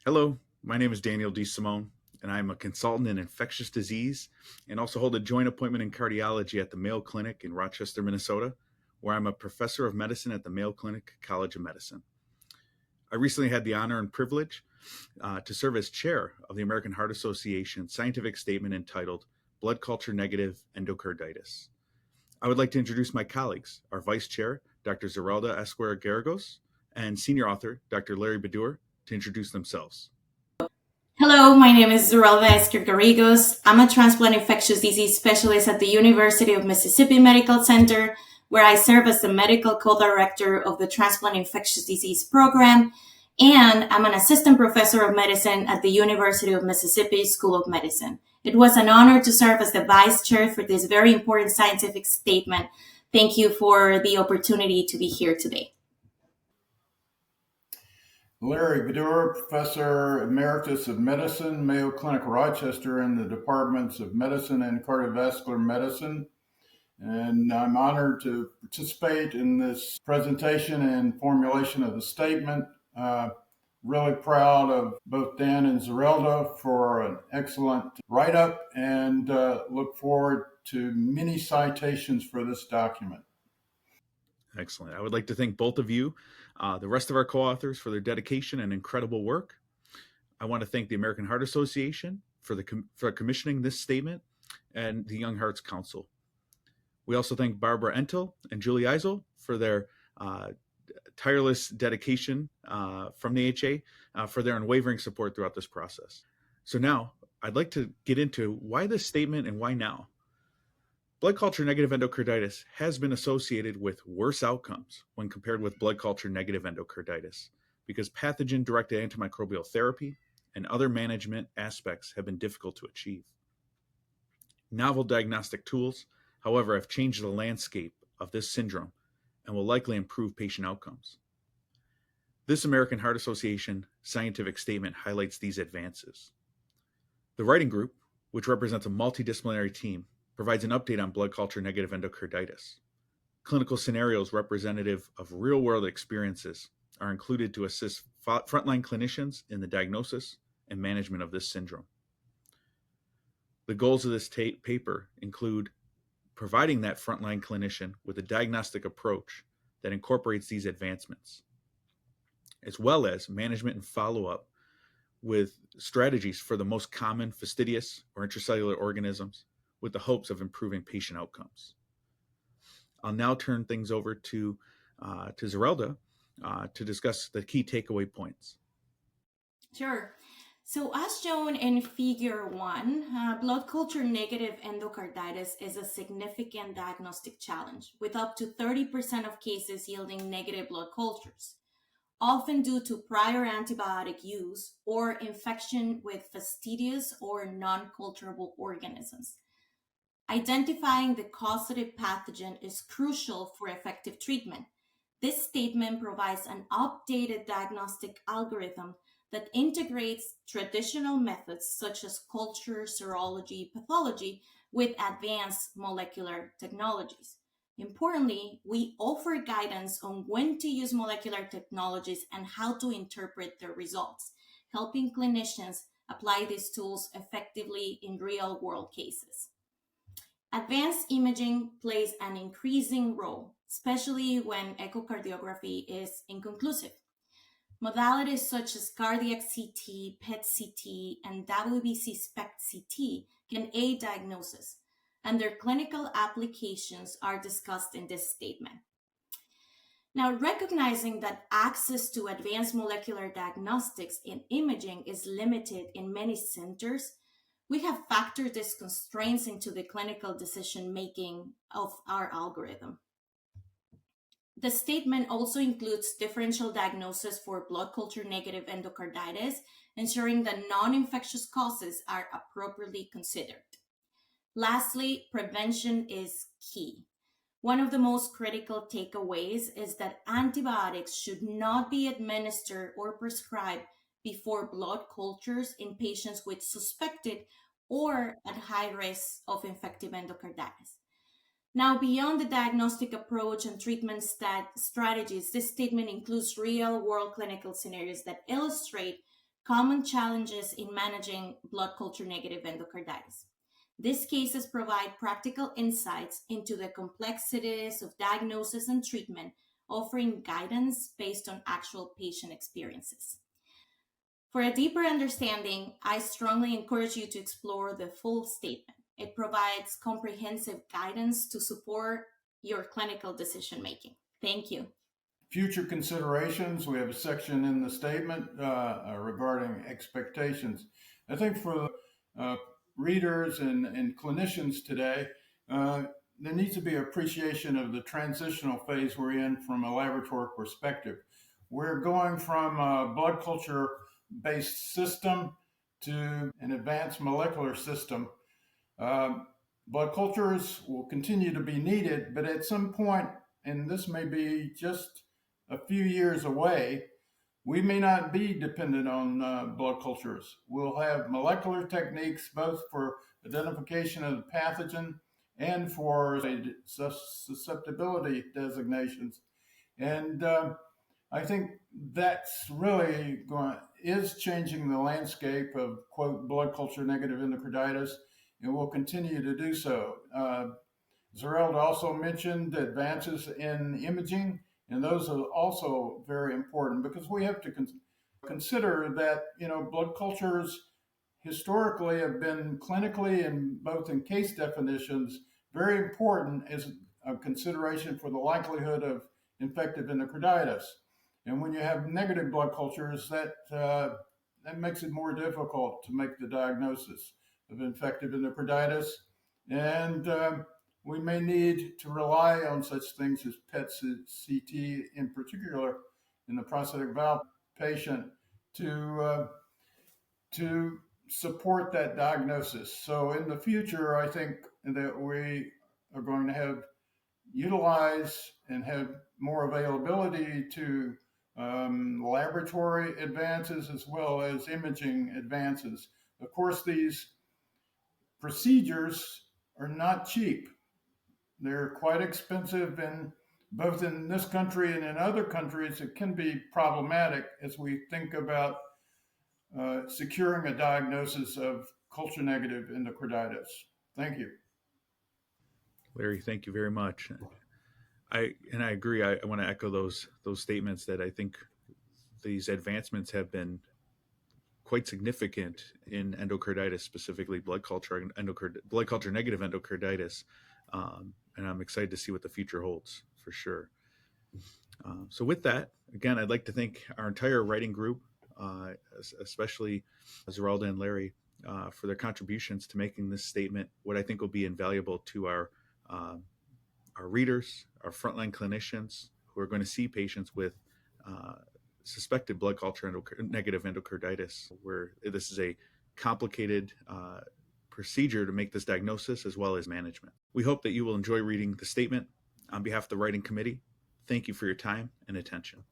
Hello, my name is Daniel DeSimone, and I'm a consultant in infectious disease and also hold a joint appointment in cardiology at the Mayo Clinic in Rochester, Minnesota, where I'm a professor of medicine at the Mayo Clinic College of Medicine. I recently had the honor and privilege to serve as chair of the American Heart Association scientific statement entitled Blood Culture Negative Endocarditis. I would like to introduce my colleagues, our vice chair, Dr. Zerelda Esquer Garrigos, and senior author, Dr. Larry Baddour, to introduce themselves. Hello, my name is Zerelda Esquer Garrigos. I'm a transplant infectious disease specialist at the University of Mississippi Medical Center, where I serve as the medical co-director of the transplant infectious disease program, and I'm an assistant professor of medicine at the University of Mississippi School of Medicine. It was an honor to serve as the vice chair for this very important scientific statement. Thank you for the opportunity to be here today. Larry Baddour, Professor Emeritus of Medicine, Mayo Clinic, Rochester, in the departments of Medicine and Cardiovascular Medicine. And I'm honored to participate in this presentation and formulation of the statement. Really proud of both Dan and Zerelda for an excellent write-up and look forward to many citations for this document. Excellent. I would like to thank both of you, the rest of our co-authors, for their dedication and incredible work. I want to thank the American Heart Association for commissioning this statement and the Young Hearts Council. We also thank Barbara Entel and Julie Eisel for their tireless dedication from the HA for their unwavering support throughout this process. So now I'd like to get into why this statement and why now. Blood culture negative endocarditis has been associated with worse outcomes when compared with blood culture negative endocarditis because pathogen-directed antimicrobial therapy and other management aspects have been difficult to achieve. Novel diagnostic tools, however, have changed the landscape of this syndrome and will likely improve patient outcomes. This American Heart Association scientific statement highlights these advances. The writing group, which represents a multidisciplinary team, provides an update on blood culture negative endocarditis. Clinical scenarios representative of real-world experiences are included to assist frontline clinicians in the diagnosis and management of this syndrome. The goals of this paper include providing that frontline clinician with a diagnostic approach that incorporates these advancements, as well as management and follow-up with strategies for the most common fastidious or intracellular organisms with the hopes of improving patient outcomes. I'll now turn things over to Zerelda to discuss the key takeaway points. Sure. So as shown in figure 1, blood culture negative endocarditis is a significant diagnostic challenge with up to 30% of cases yielding negative blood cultures, often due to prior antibiotic use or infection with fastidious or non-culturable organisms. Identifying the causative pathogen is crucial for effective treatment. This statement provides an updated diagnostic algorithm that integrates traditional methods such as culture, serology, pathology with advanced molecular technologies. Importantly, we offer guidance on when to use molecular technologies and how to interpret their results, helping clinicians apply these tools effectively in real-world cases. Advanced imaging plays an increasing role, especially when echocardiography is inconclusive. Modalities such as cardiac CT, PET CT, and WBC SPECT CT can aid diagnosis, and their clinical applications are discussed in this statement. Now, recognizing that access to advanced molecular diagnostics and imaging is limited in many centers, we have factored these constraints into the clinical decision making of our algorithm. The statement also includes differential diagnosis for blood culture negative endocarditis, ensuring that non-infectious causes are appropriately considered. Lastly, prevention is key. One of the most critical takeaways is that antibiotics should not be administered or prescribed before blood cultures in patients with suspected or at high risk of infective endocarditis. Now, beyond the diagnostic approach and treatment strategies, this statement includes real-world clinical scenarios that illustrate common challenges in managing blood culture negative endocarditis. These cases provide practical insights into the complexities of diagnosis and treatment, offering guidance based on actual patient experiences. For a deeper understanding, I strongly encourage you to explore the full statement. It provides comprehensive guidance to support your clinical decision making. Thank you. Future considerations, we have a section in the statement regarding expectations. I think for readers and clinicians today, there needs to be appreciation of the transitional phase we're in from a laboratory perspective. We're going from a blood culture based system to an advanced molecular system. Blood cultures will continue to be needed, but at some point, and this may be just a few years away, we may not be dependent on blood cultures. We'll have molecular techniques both for identification of the pathogen and for susceptibility designations. And I think that's really is changing the landscape of, quote, blood culture negative endocarditis, and will continue to do so. Zerelda also mentioned advances in imaging, and those are also very important because we have to consider that, blood cultures historically have been clinically and both in case definitions very important as a consideration for the likelihood of infective endocarditis. And when you have negative blood cultures, that makes it more difficult to make the diagnosis of infective endocarditis. And we may need to rely on such things as PET-CT in particular in the prostatic valve patient to support that diagnosis. So in the future, I think that we are going to utilize and have more availability to laboratory advances as well as imaging advances. Of course, these procedures are not cheap. They're quite expensive, and both in this country and in other countries, it can be problematic as we think about securing a diagnosis of culture negative endocarditis. Thank you. Larry, thank you very much. I agree. I want to echo those statements that I think these advancements have been quite significant in endocarditis, specifically blood culture negative endocarditis, and I'm excited to see what the future holds for sure. So with that, again, I'd like to thank our entire writing group, especially Zerelda and Larry, for their contributions to making this statement what I think will be invaluable to our readers, our frontline clinicians who are going to see patients with suspected blood culture negative endocarditis, where this is a complicated procedure to make this diagnosis as well as management. We hope that you will enjoy reading the statement. On behalf of the writing committee, thank you for your time and attention.